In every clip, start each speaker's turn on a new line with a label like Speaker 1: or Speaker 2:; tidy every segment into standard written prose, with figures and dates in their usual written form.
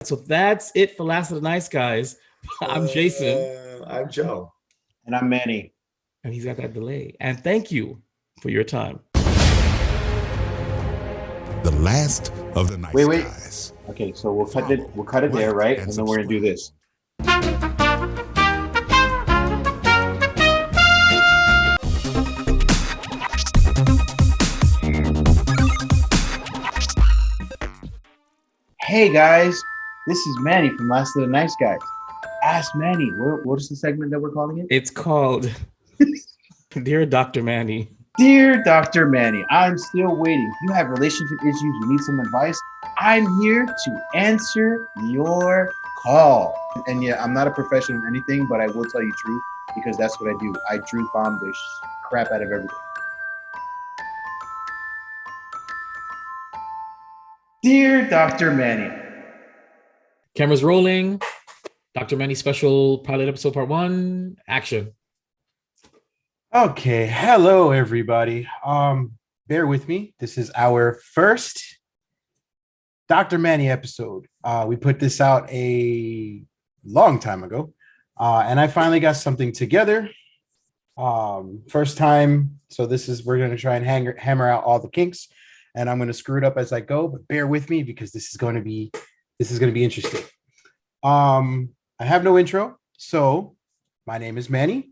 Speaker 1: So that's it for Last of the Nice Guys. I'm Jason.
Speaker 2: I'm Joe.
Speaker 3: And I'm Manny.
Speaker 1: And he's got that delay. And thank you for your time.
Speaker 4: The Last of the Nice
Speaker 3: Wait.
Speaker 4: Guys.
Speaker 3: Okay, so we'll cut it there, right? And then we're gonna do this. Hey guys, this is Manny from Last of the Nice Guys. Ask Manny. What is the segment that we're calling it?
Speaker 1: It's called Dear Dr. Manny.
Speaker 3: Dear Dr. Manny, I'm still waiting. You have relationship issues, you need some advice. I'm here to answer your call. And yeah, I'm not a professional in anything, but I will tell you truth because that's what I do. I truth bomb the crap out of everything. Dear Dr. Manny.
Speaker 1: Cameras rolling. Dr. Manny special pilot episode part 1. Action.
Speaker 5: Okay, hello everybody. Bear with me. This is our first Dr. Manny episode. We put this out a long time ago, and I finally got something together. First time, so we're gonna try and hammer out all the kinks, and I'm gonna screw it up as I go. But bear with me because this is gonna be interesting. I have no intro, so my name is Manny.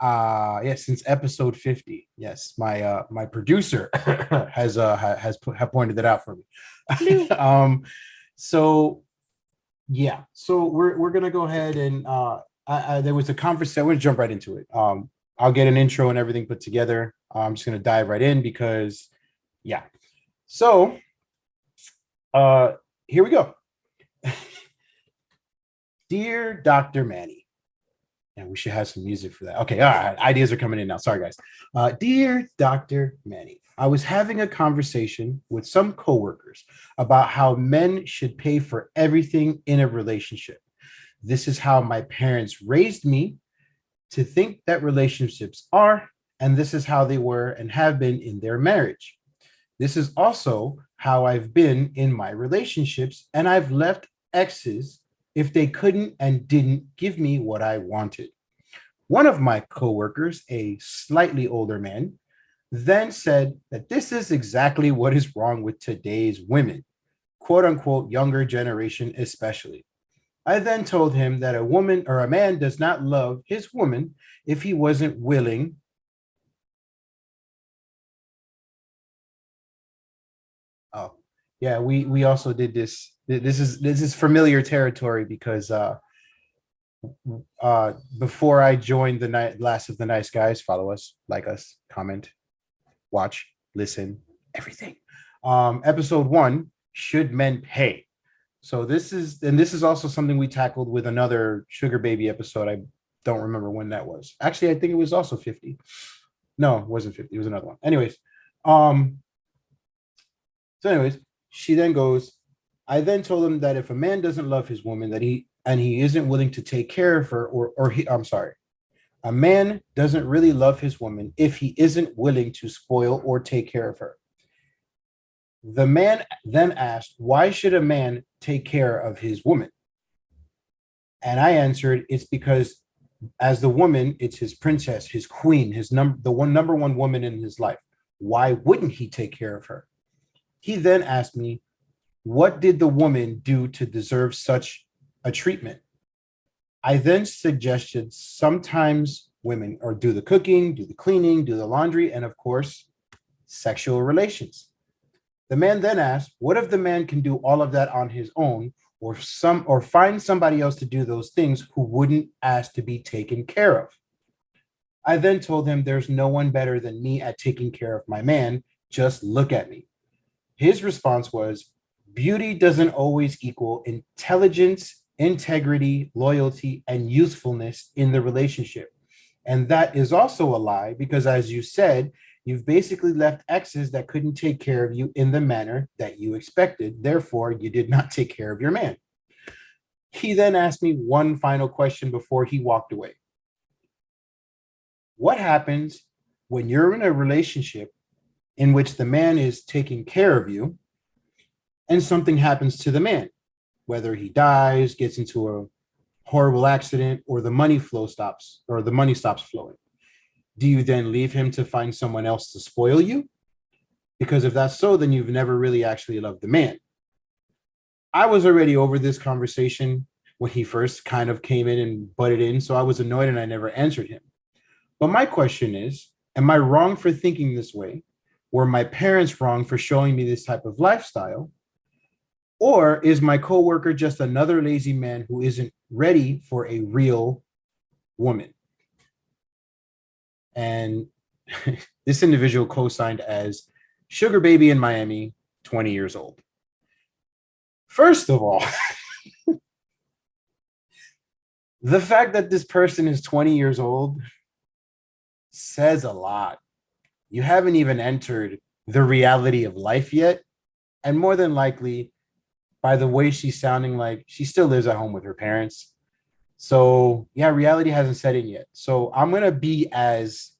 Speaker 5: Yes, since episode 50. Yes, my producer has pointed that out for me. So we're gonna go ahead and there was a conversation. I'm gonna jump right into it. I'll get an intro and everything put together. I'm just gonna dive right in because so here we go. Dear Dr. Manny. And we should have some music for that. Okay, all right. Ideas are coming in now. Sorry, guys. Dear Dr. Manny, I was having a conversation with some coworkers about how men should pay for everything in a relationship. This is how my parents raised me to think that relationships are, and this is how they were and have been in their marriage. This is also how I've been in my relationships, and I've left exes if they couldn't and didn't give me what I wanted. One of my coworkers, a slightly older man, then said that this is exactly what is wrong with today's women, quote unquote, younger generation especially. I then told him that a woman or a man does not love his woman if he wasn't willing we also did this. This is familiar territory because before I joined the Last of the Nice Guys, follow us, like us, comment, watch, listen, everything. Episode 1, should men pay? So this is also something we tackled with another Sugar Baby episode. I don't remember when that was. Actually, I think it was also 50. No, it wasn't 50. It was another one. Anyways, she then goes, I then told him that if a man doesn't love his woman, that he isn't willing to take care of her, a man doesn't really love his woman if he isn't willing to spoil or take care of her. The man then asked, why should a man take care of his woman? And I answered, it's because as the woman, it's his princess, his queen, the number one woman in his life. Why wouldn't he take care of her? He then asked me, what did the woman do to deserve such a treatment? I then suggested sometimes women or do the cooking, do the cleaning, do the laundry, and of course, sexual relations. The man then asked, what if the man can do all of that on his own or find somebody else to do those things who wouldn't ask to be taken care of? I then told him there's no one better than me at taking care of my man. Just look at me. His response was, beauty doesn't always equal intelligence, integrity, loyalty, and usefulness in the relationship. And that is also a lie because, as you said, you've basically left exes that couldn't take care of you in the manner that you expected. Therefore, you did not take care of your man. He then asked me one final question before he walked away. What happens when you're in a relationship in which the man is taking care of you and something happens to the man? whether he dies, gets into a horrible accident, or the money flow stops, or the money stops flowing. Do you then leave him to find someone else to spoil you? Because if that's so, then you've never really actually loved the man. I was already over this conversation when he first kind of came in and butted in, so I was annoyed and I never answered him. But my question is, am I wrong for thinking this way? Were my parents wrong for showing me this type of lifestyle? Or is my coworker just another lazy man who isn't ready for a real woman? And this individual co-signed as Sugar Baby in Miami, 20 years old. First of all, the fact that this person is 20 years old says a lot. You haven't even entered the reality of life yet. And more than likely, by the way she's sounding, like she still lives at home with her parents. So yeah, reality hasn't set in yet. So I'm going to be as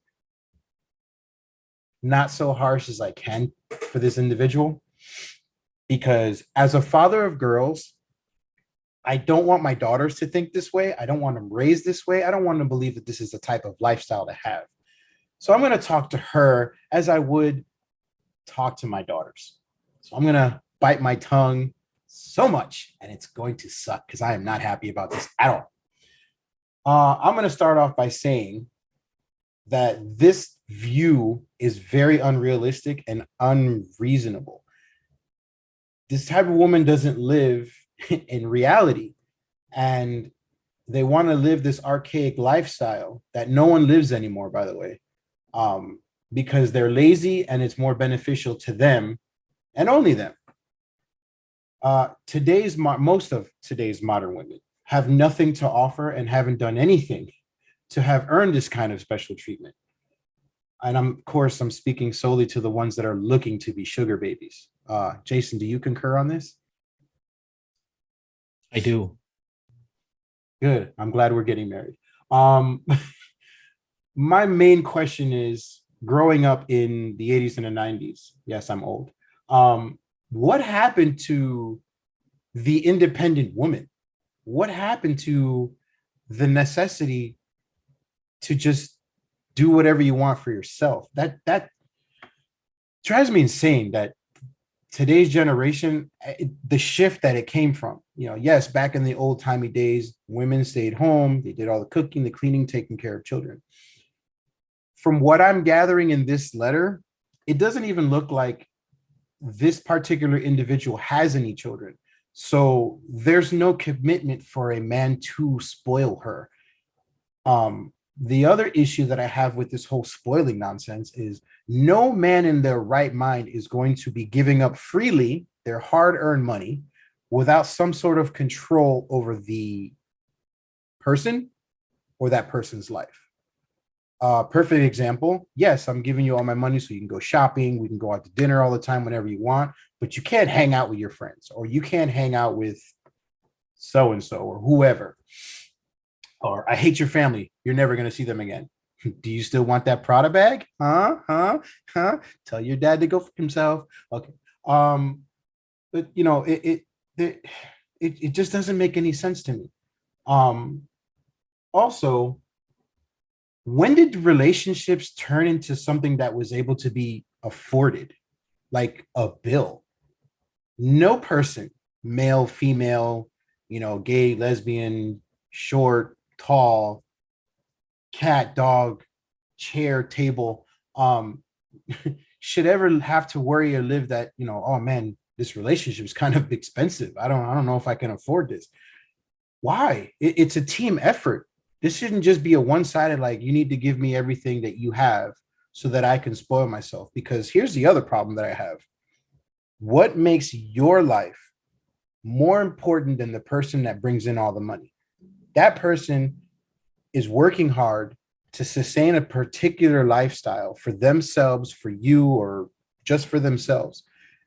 Speaker 5: not so harsh as I can for this individual, because as a father of girls, I don't want my daughters to think this way. I don't want them raised this way. I don't want them to believe that this is the type of lifestyle to have. So I'm going to talk to her as I would talk to my daughters. So I'm going to bite my tongue so much, and it's going to suck because I am not happy about this at all. I'm going to start off by saying that this view is very unrealistic and unreasonable. This type of woman doesn't live in reality, and they want to live this archaic lifestyle that no one lives anymore, by the way, because they're lazy and it's more beneficial to them and only them. Most of today's modern women have nothing to offer and haven't done anything to have earned this kind of special treatment. And of course, I'm speaking solely to the ones that are looking to be sugar babies. Jason, do you concur on this?
Speaker 1: I do.
Speaker 5: Good. I'm glad we're getting married. My main question is, growing up in the 80s and the 90s, yes, I'm old. What happened to the independent woman? What happened to the necessity to just do whatever you want for yourself? That drives me insane, that today's generation, the shift that it came from, yes, back in the old timey days, women stayed home, they did all the cooking, the cleaning, taking care of children. From what I'm gathering in this letter, it doesn't even look like this particular individual has any children. So there's no commitment for a man to spoil her. The other issue that I have with this whole spoiling nonsense is no man in their right mind is going to be giving up freely their hard-earned money without some sort of control over the person or that person's life. Perfect example. Yes, I'm giving you all my money so you can go shopping. We can go out to dinner all the time whenever you want, but you can't hang out with your friends, or you can't hang out with so-and-so or whoever. Or I hate your family. You're never going to see them again. Do you still want that Prada bag? Huh? Tell your dad to go for himself. Okay. But it just doesn't make any sense to me. Also, when did relationships turn into something that was able to be afforded, like a bill? No person, male, female, gay, lesbian, short, tall, cat, dog, chair, table, should ever have to worry or live that, oh man, this relationship is kind of expensive. I don't know if I can afford this. Why? It's a team effort. This shouldn't just be a one-sided, like, you need to give me everything that you have so that I can spoil myself. Because here's the other problem that I have. What makes your life more important than the person that brings in all the money? That person is working hard to sustain a particular lifestyle for themselves, for you, or just for themselves.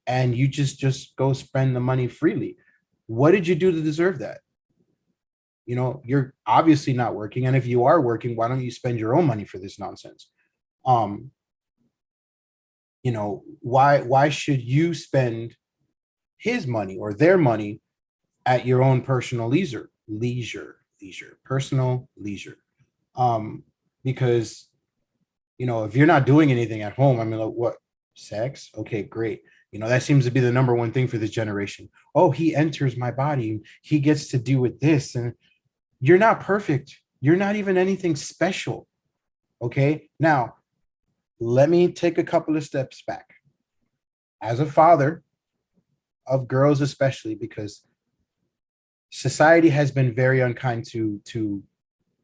Speaker 5: And you just go spend the money freely. What did you do to deserve that? You're obviously not working. And if you are working, why don't you spend your own money for this nonsense? Why should you spend his money or their money at your own personal personal leisure. Because, if you're not doing anything at home, I mean, like, what, sex? Okay, great. That seems to be the number one thing for this generation. Oh, he enters my body. He gets to do with this. And you're not perfect. You're not even anything special. Okay. Now, let me take a couple of steps back. As a father of girls, especially, because society has been very unkind to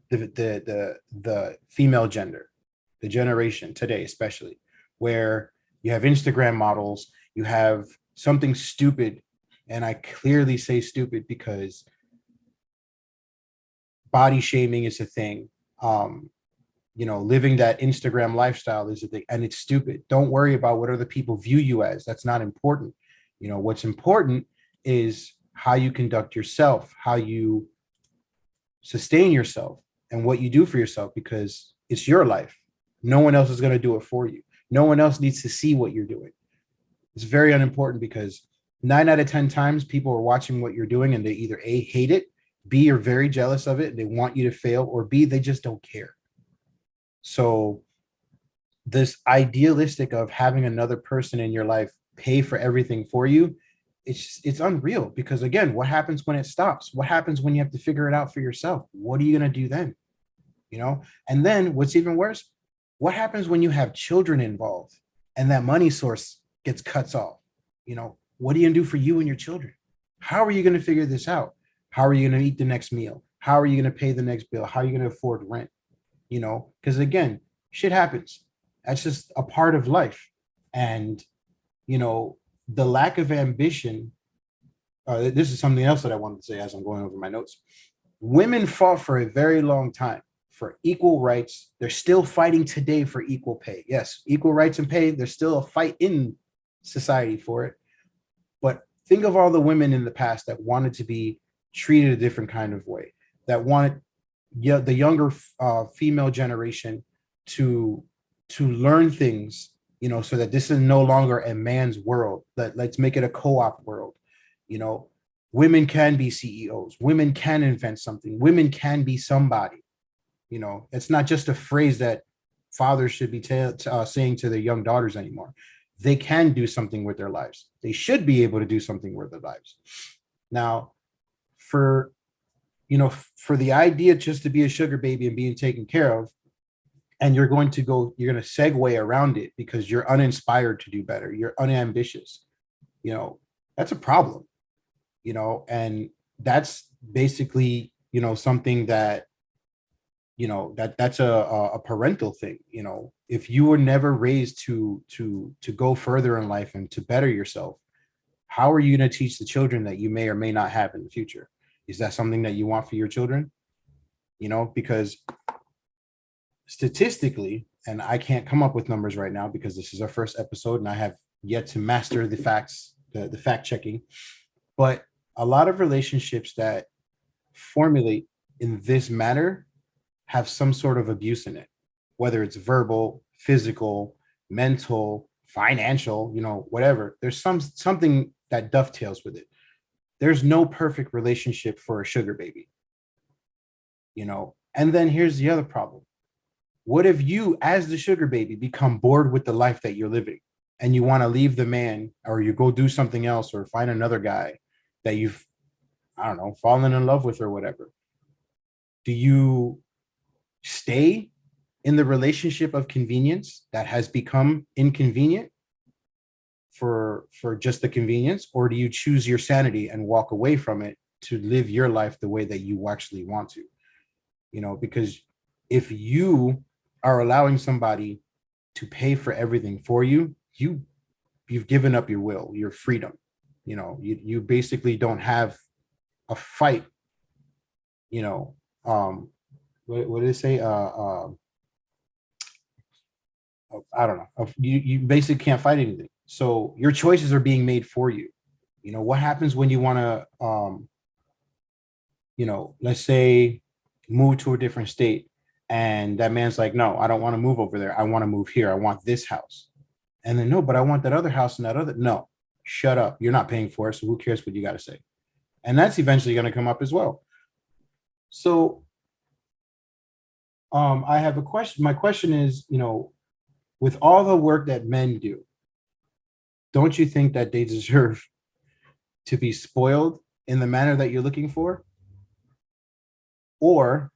Speaker 5: the female gender, the generation today, especially, where you have Instagram models, you have something stupid, and I clearly say stupid because body shaming is a thing. Living that Instagram lifestyle is a thing, and it's stupid. Don't worry about what other people view you as. That's not important. What's important is how you conduct yourself, how you sustain yourself, and what you do for yourself, because it's your life. No one else is going to do it for you. No one else needs to see what you're doing. It's very unimportant because 9 out of 10 times people are watching what you're doing and they either A, hate it, B, are very jealous of it, and they want you to fail, or B, they just don't care. So this idealistic of having another person in your life pay for everything for you, it's unreal, because again, what happens when it stops? What happens when you have to figure it out for yourself? What are you going to do then? And then what's even worse, what happens when you have children involved and that money source gets cut off? What are you going to do for you and your children? How are you going to figure this out? How are you going to eat the next meal? How are you going to pay the next bill? How are you going to afford rent? Because again, shit happens. That's just a part of life. And, the lack of ambition, this is something else that I wanted to say as I'm going over my notes. Women fought for a very long time for equal rights. They're still fighting today for equal pay. Yes, equal rights and pay. There's still a fight in society for it. But think of all the women in the past that wanted to be treated a different kind of way, that wanted the younger female generation to learn things, so that this is no longer a man's world. Let's make it a co-op world. Women can be CEOs. Women can invent something. Women can be somebody. It's not just a phrase that fathers should be saying to their young daughters anymore. They can do something with their lives. They should be able to do something with their lives. Now, for the idea just to be a sugar baby and being taken care of, and you're going to segue around it because you're uninspired to do better, you're unambitious, that's a problem, and that's basically, something that, that's a parental thing. If you were never raised to go further in life and to better yourself, how are you going to teach the children that you may or may not have in the future? Is that something that you want for your children? Because statistically, and I can't come up with numbers right now because this is our first episode and I have yet to master the facts, the fact checking, but a lot of relationships that formulate in this manner have some sort of abuse in it, whether it's verbal, physical, mental, financial, whatever. There's something that dovetails with it. There's no perfect relationship for a sugar baby, and then here's the other problem. What if you, as the sugar baby, become bored with the life that you're living and you want to leave the man, or you go do something else or find another guy that you've, fallen in love with or whatever? Do you stay in the relationship of convenience that has become inconvenient for just the convenience, or do you choose your sanity and walk away from it to live your life the way that you actually want to? Because if you are allowing somebody to pay for everything for you, you've given up your will, your freedom. You basically don't have a fight. What did it say? I don't know. You basically can't fight anything. So your choices are being made for you. What happens when you want to, let's say, move to a different state, and that man's like, no, I don't want to move over there. I want to move here. I want this house. And then, no, but I want that other house and that other. No, shut up. You're not paying for it. So who cares what you got to say? And that's eventually going to come up as well. So I have a question. My question is, with all the work that men do, don't you think that they deserve to be spoiled in the manner that you're looking for, or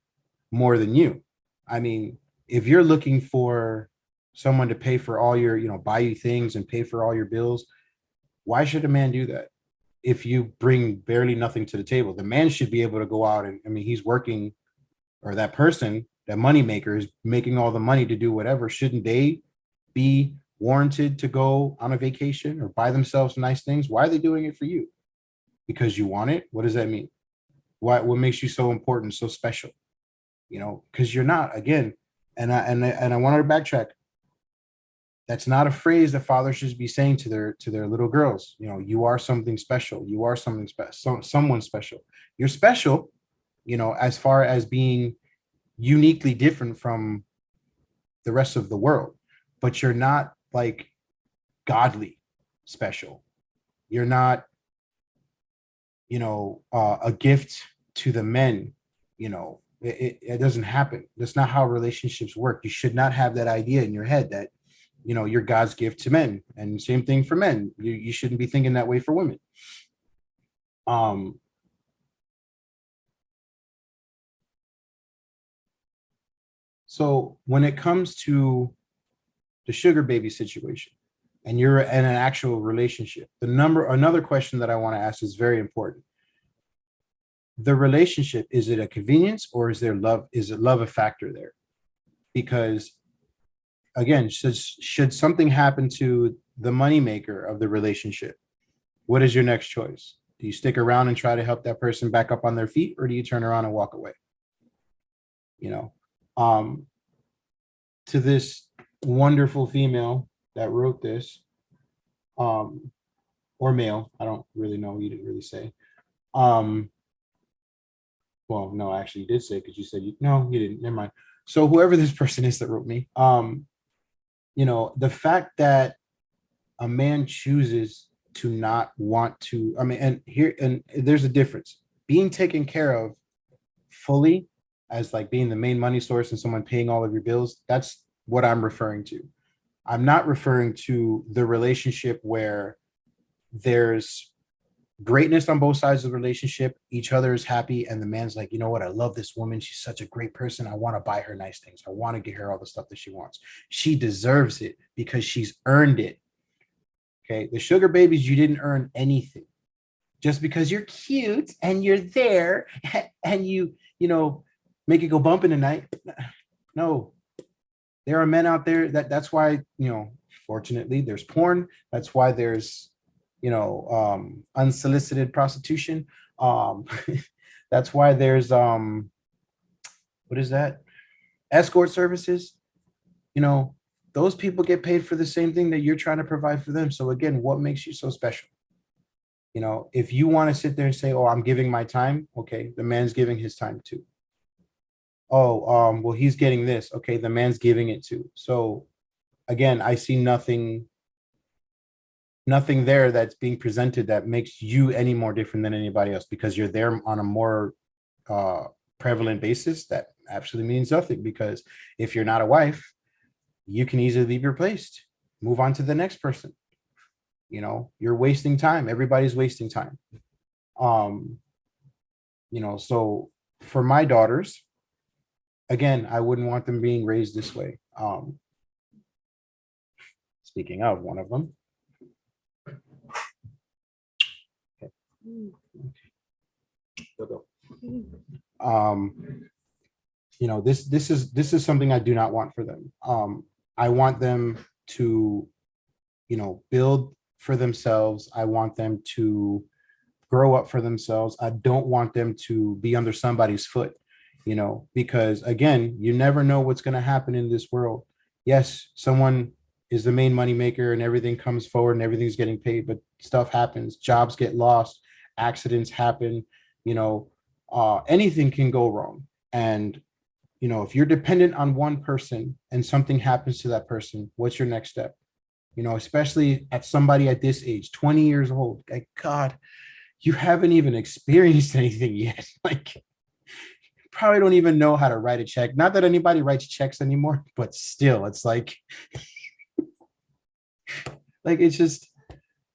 Speaker 5: more than you? I mean, if you're looking for someone to pay for all your, buy you things and pay for all your bills, why should a man do that? If you bring barely nothing to the table, the man should be able to go out and, he's working, or that person, that money maker is making all the money to do whatever. Shouldn't they be warranted to go on a vacation or buy themselves nice things? Why are they doing it for you? Because you want it? What does that mean? What makes you so important, so special? Because you're not. Again, and I wanted to backtrack. That's not a phrase that fathers should be saying to their little girls. You are something special. You are something special. Someone special. You're special, as far as being uniquely different from the rest of the world, but you're not like godly special. You're not, a gift to the men. It doesn't happen. That's not how relationships work. You should not have that idea in your head that you're God's gift to men, and same thing for men. You shouldn't be thinking that way for women. So when it comes to the sugar baby situation, and you're in an actual relationship, another question that I want to ask is very important. The relationship, is it a convenience, or is there love? Is it love a factor there? Because again, should something happen to the moneymaker of the relationship, what is your next choice? Do you stick around and try to help that person back up on their feet, or do you turn around and walk away? To this wonderful female that wrote this, or male, I don't really know. You didn't really say. Well, no, actually you did say, because you said no, you didn't. Never mind. So whoever this person is that wrote me, the fact that a man chooses to not want to, and there's a difference. Being taken care of fully, as like being the main money source and someone paying all of your bills, that's what I'm referring to. I'm not referring to the relationship where there's greatness on both sides of the relationship, each other is happy, and the man's like, you know what, I love this woman, she's such a great person, I want to buy her nice things, I want to get her all the stuff that she wants, she deserves it because she's earned it. Okay, the sugar babies, you didn't earn anything. Just because you're cute and you're there and you make it go bump in the night. No, there are men out there that's why, fortunately there's porn. That's why there's unsolicited prostitution. That's why there's what is that? Escort services. Those people get paid for the same thing that you're trying to provide for them. So again, what makes you so special? If you want to sit there and say, oh, I'm giving my time, okay, the man's giving his time too. Oh, well, he's getting this, okay, the man's giving it too. So again, I see nothing there that's being presented that makes you any more different than anybody else because you're there on a more prevalent basis. That absolutely means nothing, because if you're not a wife, you can easily be replaced, move on to the next person. You're wasting time. Everybody's wasting time. So for my daughters, again, I wouldn't want them being raised this way. Speaking of one of them. This is something I do not want for them. I want them to, build for themselves. I want them to grow up for themselves. I don't want them to be under somebody's foot, because again, you never know what's going to happen in this world. Yes, someone is the main money maker and everything comes forward and everything's getting paid, but stuff happens, jobs get lost, accidents happen, anything can go wrong. And, if you're dependent on one person and something happens to that person, what's your next step? Especially at somebody at this age, 20 years old, like God, you haven't even experienced anything yet. Like, you probably don't even know how to write a check. Not that anybody writes checks anymore, but still, it's like it's just,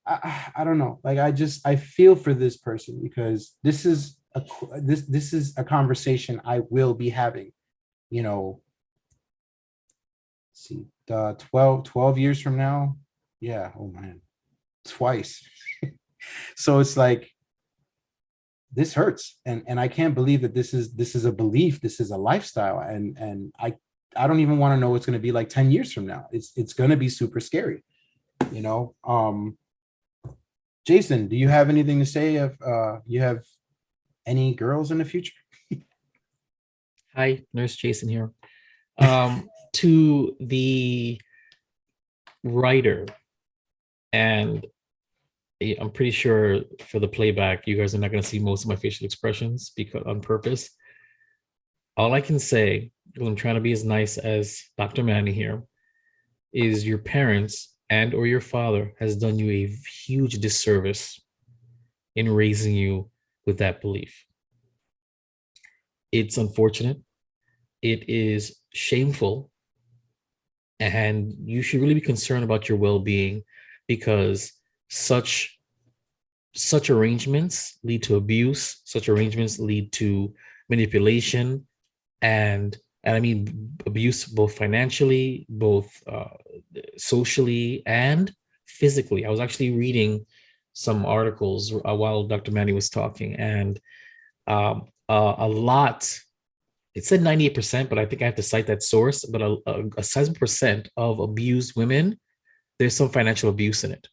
Speaker 5: I don't know. Like, I feel for this person, because this is a conversation I will be having, you know, see, 12 years from now. Yeah. Oh man, twice. So it's like, this hurts, and I can't believe that this is a belief, this is a lifestyle, and I don't even want to know what's going to be like 10 years from now. It's going to be super scary, you know. Jason, do you have anything to say if you have any girls in the future?
Speaker 1: Hi, Nurse Jason here. To the writer, and I'm pretty sure for the playback, you guys are not going to see most of my facial expressions because on purpose. All I can say, because I'm trying to be as nice as Dr. Manny here, is your parents and or your father has done you a huge disservice in raising you with that belief. It's unfortunate. It is shameful. And you should really be concerned about your well-being, because such arrangements lead to abuse. Such arrangements lead to manipulation, and I mean abuse both financially, both socially, and physically. I was actually reading some articles while Dr. Manny was talking, and a lot. It said 98%, but I think I have to cite that source. But a sizable percent of abused women, there's some financial abuse in it,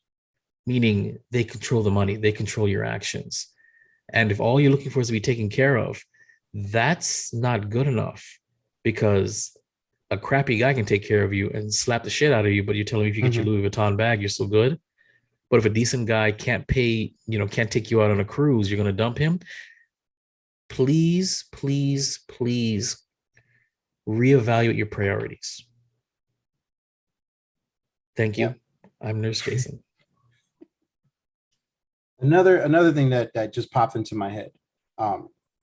Speaker 1: meaning they control the money, they control your actions. And if all you're looking for is to be taken care of, that's not good enough, because a crappy guy can take care of you and slap the shit out of you, but you're telling me if you get your Louis Vuitton bag, you're so good. But if a decent guy can't pay, can't take you out on a cruise, you're going to dump him. Please, please, please reevaluate your priorities. Thank you. I'm Nurse Jason.
Speaker 5: Another thing that just popped into my head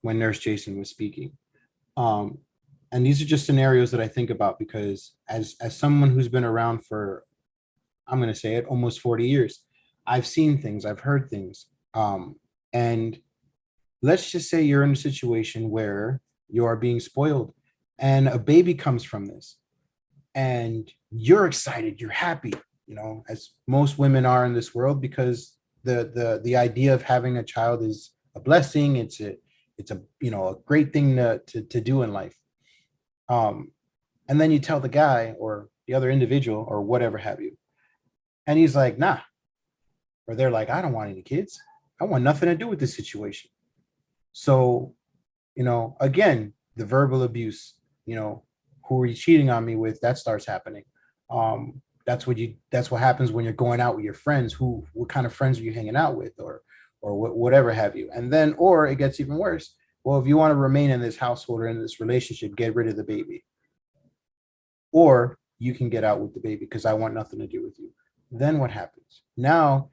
Speaker 5: when Nurse Jason was speaking. And these are just scenarios that I think about, because as someone who's been around for, I'm going to say it, almost 40 years, I've seen things, I've heard things. And let's just say you're in a situation where you are being spoiled and a baby comes from this, and you're excited, you're happy, as most women are in this world, because the idea of having a child is a blessing. It's a a great thing to do in life. And then you tell the guy or the other individual or whatever have you, and he's like, nah, or they're like, I don't want any kids. I want nothing to do with this situation. So, again, the verbal abuse, who are you cheating on me with? That starts happening. That's what happens when you're going out with your friends. What kind of friends are you hanging out with, or whatever have you? And then, or it gets even worse. Well, if you want to remain in this household or in this relationship, get rid of the baby, or you can get out with the baby because I want nothing to do with you. Then what happens? Now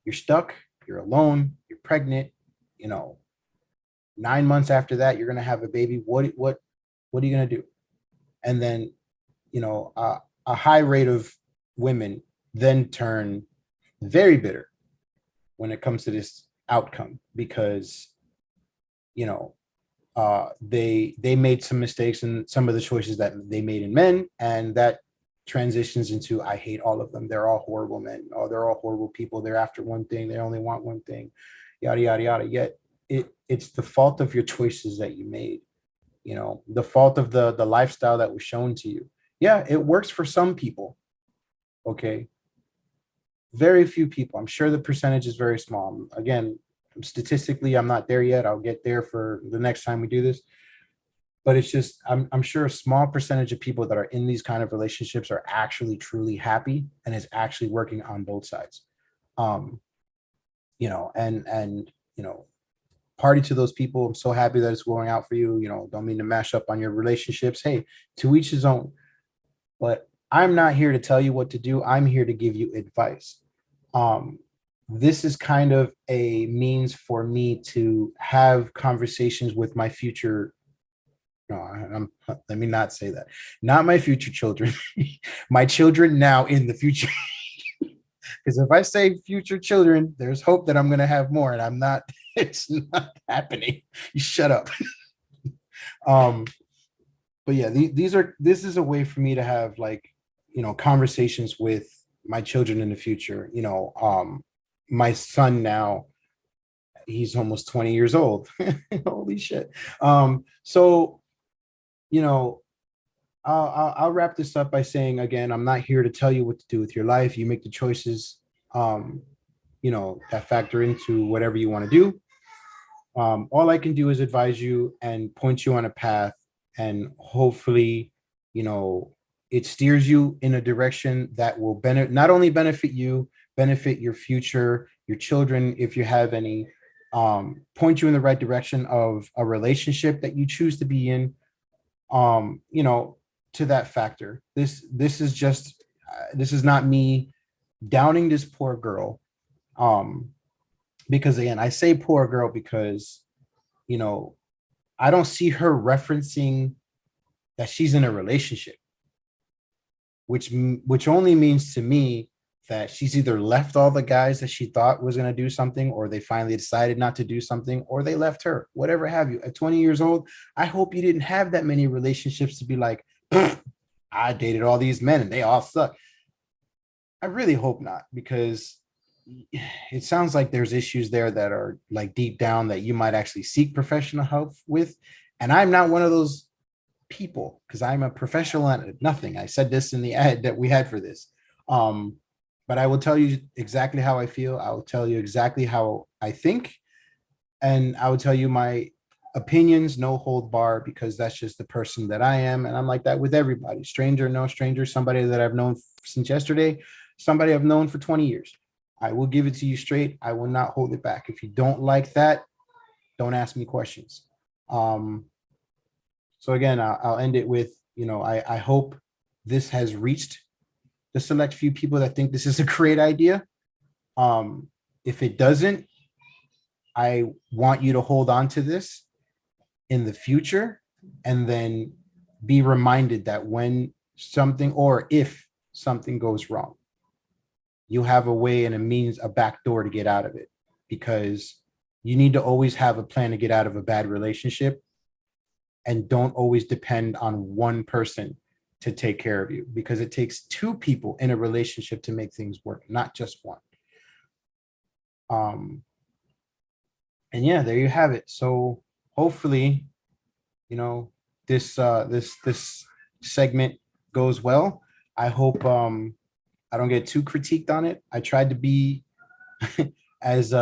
Speaker 5: you're stuck. You're alone. You're pregnant. 9 months after that, you're going to have a baby. What are you going to do? And then, a high rate of women then turn very bitter when it comes to this outcome, because, they made some mistakes in some of the choices that they made in men, and that transitions into, I hate all of them. They're all horrible men. Oh, they're all horrible people. They're after one thing. They only want one thing, yada, yada, yada. Yet it's the fault of your choices that you made, the fault of the lifestyle that was shown to you. Yeah, it works for some people. Okay. Very few people. I'm sure the percentage is very small. Again, statistically, I'm not there yet. I'll get there for the next time we do this. But it's just, I'm sure a small percentage of people that are in these kind of relationships are actually truly happy and is actually working on both sides. Party to those people. I'm so happy that it's going out for you. Don't mean to mash up on your relationships. Hey, to each his own. But I'm not here to tell you what to do. I'm here to give you advice. this is kind of a means for me to have conversations with my future. No, let me not say that. Not my future children, my children now in the future. Because if I say future children, there's hope that I'm going to have more, and I'm not. It's not happening. You shut up. But yeah, this is a way for me to have, like, conversations with my children in the future. My son now, he's almost 20 years old. Holy shit. So, I'll wrap this up by saying, again, I'm not here to tell you what to do with your life. You make the choices, that factor into whatever you want to do. All I can do is advise you and point you on a path, and hopefully, it steers you in a direction that will not only benefit you, benefit your future, your children, if you have any, point you in the right direction of a relationship that you choose to be in, to that factor. This is not me downing this poor girl. Because again, I say poor girl because, I don't see her referencing that she's in a relationship, which only means to me that she's either left all the guys that she thought was going to do something, or they finally decided not to do something, or they left her, whatever have you. At 20 years old, I hope you didn't have that many relationships to be like, I dated all these men and they all suck. I really hope not, because it sounds like there's issues there that are like deep down that you might actually seek professional help with. And I'm not one of those people, because I'm a professional at nothing. I said this in the ad that we had for this. But I will tell you exactly how I feel. I will tell you exactly how I think. And I will tell you my opinions, no hold bar, because that's just the person that I am. And I'm like that with everybody, stranger, no stranger, somebody that I've known since yesterday, somebody I've known for 20 years. I will give it to you straight. I will not hold it back. If you don't like that, don't ask me questions. So again, I'll end it with, I hope this has reached the select few people that think this is a great idea. If it doesn't, I want you to hold on to this in the future, and then be reminded that when something, or if something goes wrong, you have a way and a means, a back door to get out of it, because you need to always have a plan to get out of a bad relationship, and don't always depend on one person to take care of you, because it takes two people in a relationship to make things work, not just one. And yeah, there you have it. So hopefully, this segment goes well. I hope I don't get too critiqued on it. I tried to be as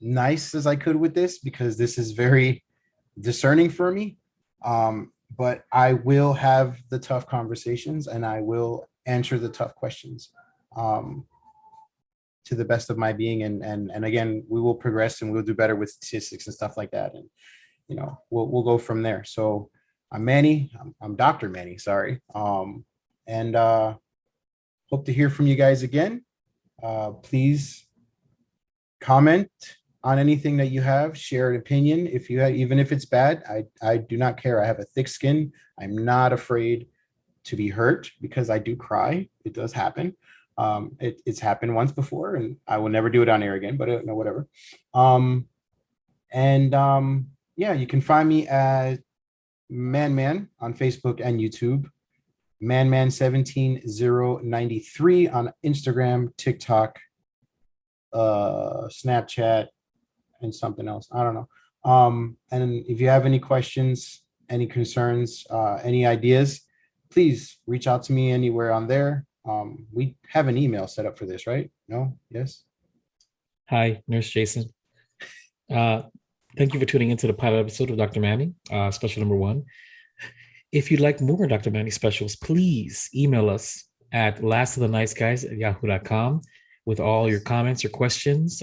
Speaker 5: nice as I could with this, because this is very discerning for me. But I will have the tough conversations, and I will answer the tough questions to the best of my being. And again, we will progress, and we'll do better with statistics and stuff like that. And, we'll go from there. So I'm Manny. I'm Dr. Manny, sorry. And hope to hear from you guys again. Please comment on anything that you have, share an opinion. If you have, even if it's bad, I do not care. I have a thick skin. I'm not afraid to be hurt, because I do cry. It does happen. It's happened once before, and I will never do it on air again, but no, whatever. Yeah, you can find me at Man on Facebook and YouTube, Man17093 on Instagram, TikTok, Snapchat, and something else. I don't know. And if you have any questions, any concerns, any ideas, please reach out to me anywhere on there. We have an email set up for this, right? No? Yes?
Speaker 1: Hi, Nurse Jason. Thank you for tuning into the pilot episode of Dr. Manny, special number 1. If you'd like more Dr. Manny specials, please email us at lastoftheniceguys@yahoo.com with all your comments or questions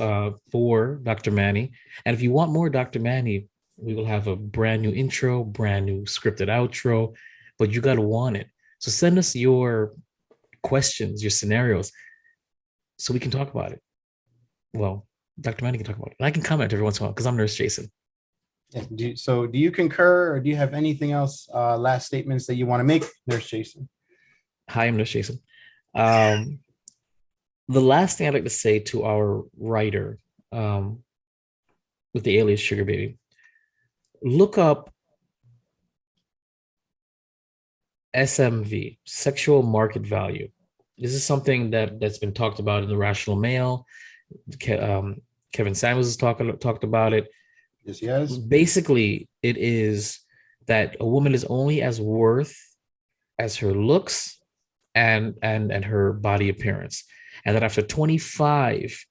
Speaker 1: for Dr. Manny. And if you want more Dr. Manny, we will have a brand new intro, brand new scripted outro, but you got to want it. So send us your questions, your scenarios, so we can talk about it. Well, Dr. Manny can talk about it. And I can comment every once in a while because I'm Nurse Jason.
Speaker 5: Yeah, do you concur, or do you have anything else, last statements that you want to make, Nurse Jason?
Speaker 1: Hi, I'm Nurse Jason. The last thing I'd like to say to our writer with the alias Sugar Baby, look up SMV, sexual market value. This is something that's been talked about in the Rational Male. Kevin Samuels has talked about it.
Speaker 5: Yes, yes.
Speaker 1: Basically, it is that a woman is only as worth as her looks and her body appearance, and that after 25,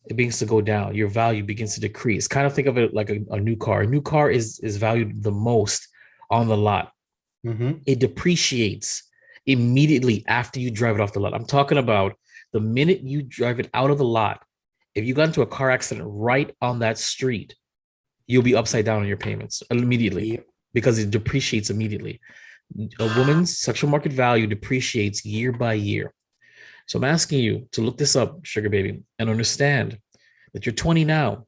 Speaker 1: it begins to go down. Your value begins to decrease. Kind of think of it like a new car. A new car is valued the most on the lot.
Speaker 5: Mm-hmm.
Speaker 1: It depreciates immediately after you drive it off the lot. I'm talking about the minute you drive it out of the lot. If you got into a car accident right on that street, you'll be upside down on your payments immediately.
Speaker 5: Yep.
Speaker 1: Because it depreciates immediately. A woman's sexual market value depreciates year by year. So I'm asking you to look this up, Sugar Baby, and understand that you're 20 now,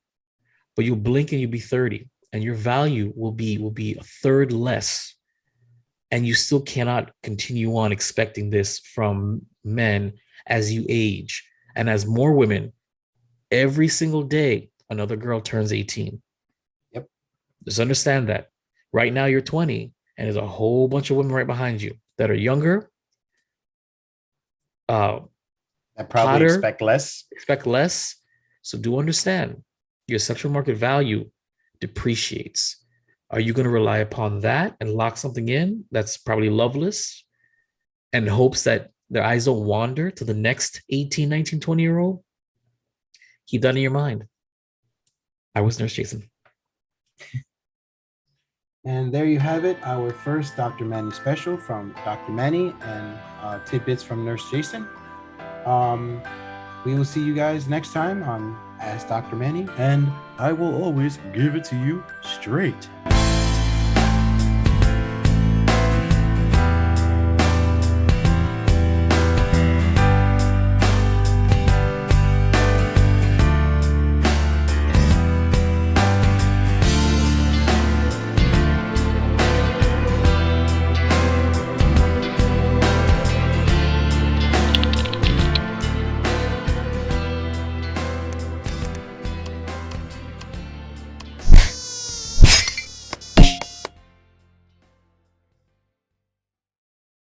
Speaker 1: but you'll blink and you'll be 30, and your value will be a third less. And you still cannot continue on expecting this from men as you age. And as more women, every single day, another girl turns 18.
Speaker 5: Yep.
Speaker 1: Just understand that. Right now, you're 20, and there's a whole bunch of women right behind you that are younger.
Speaker 5: I probably
Speaker 1: hotter,
Speaker 5: expect less.
Speaker 1: So do understand your sexual market value depreciates. Are you going to rely upon that and lock something in that's probably loveless and hopes that their eyes don't wander to the next 18, 19, 20-year-old? Keep that in your mind. I was Nurse Jason.
Speaker 5: And there you have it, our first Dr. Manny special from Dr. Manny and tidbits from Nurse Jason. We will see you guys next time on Ask Dr. Manny, and I will always give it to you straight.